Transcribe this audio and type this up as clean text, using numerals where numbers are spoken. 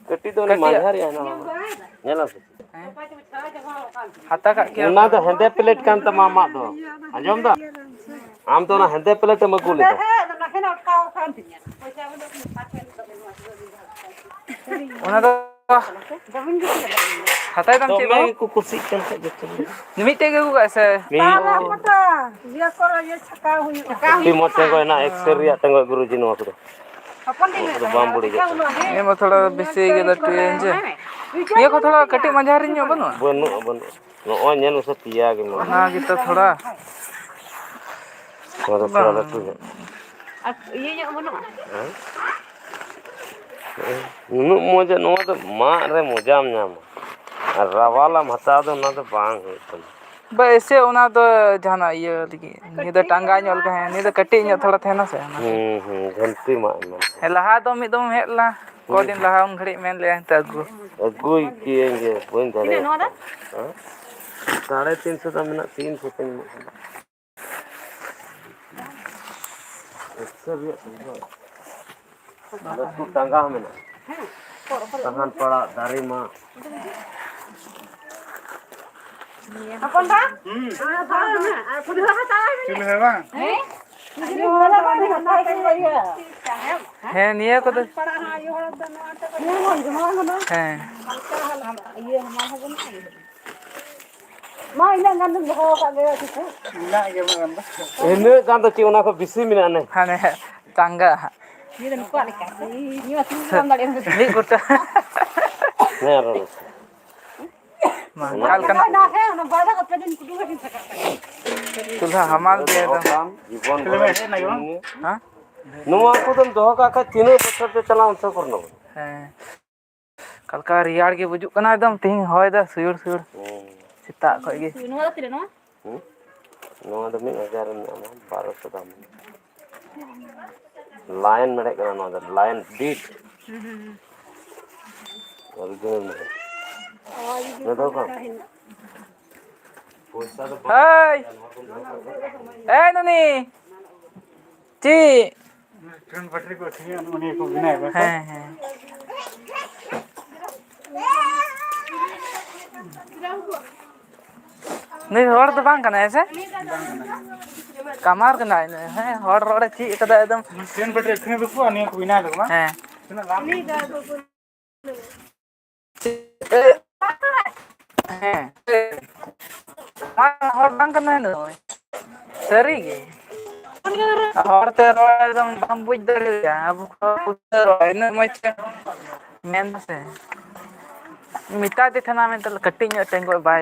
कटी तो माझार या ना नेला से हाता का के ना तो हेंदे प्लेट कान तमा मा दो आजम दा आम तो ना हेंदे प्लेट म गुले तो ओना दो हाता दम तो चे मैं को कुर्सी कन से जत निमिते के को ऐसे ये करो ये छका हुई टी मोटे को ना एक्सर रिया तंग गुरुजी नो को अपन दिन तो बाम बुड़ी गया ये में थोड़ा बेसी के ट्रेन जे ये को थोड़ा कटी मजारी ᱧᱚᱜ ᱵᱟᱹᱱᱩᱜᱼᱟ बनु बनु नो ᱧᱮᱞ उसे पिया के मन ना की तो थोड़ा और थोड़ा लटू ये ᱧᱚᱜ ᱵᱟᱹᱱᱩᱜᱼᱟ नु मजा नो तो मा रे मजाम नाम रावाला हता दो ना तो बांग होतन बा ऐसे ओना तो जाना ये लगी ये तो टांगा ᱧᱚᱜ का है ये तो कटी ᱧᱚᱜ थोड़ा थेना से घंटी मा लहा तो मिद दम हेला को दिन लहा उन घड़ी मेन ले त अगु अगुई किएंगे बन धरे 350 का मिनट 300 तीन लट्टू टांगा में ना तहन पड़ा दारी मां अपन बा पुलिस का ताला चल है बा है निया को तो है इने कान तो ची उना को बिसी मिना ने हाने टांगा ये तो को लेका ये तुम काम दाड़े नि गुटा ने रो काल कना ना है ना बादा का दिन कुटू का सका तुला हमाल दे दो जीवन हां नुआ को तुम दो का तीनों बछर पे चलाऊं तो करनो है कल का रियाड़ के बुजु कना एकदम तिंग होय दा सुयुर सुयुर सिता खय गे नुआ तिरे नो नुआ तो 1000 में 1200 दाम लायन मड़े कना नो लायन बीट ओरिजिनल में ये दो का हाय ए ननी जी ट्रेन बैटरी को थी उन्हें को बिना है नहीं हर तो बांग कना ऐसे कमार कना है हर रोड ची कदा एकदम ट्रेन बैटरी थी तो को उन्हें को बिना लगवा है सुना लाभ है हर बांग कना है सरी गे हर ते रोड एकदम बाम बुझ दरे अब उतर है मच मेन से मिटा दे थना में तो कटिंग टेंगो बाय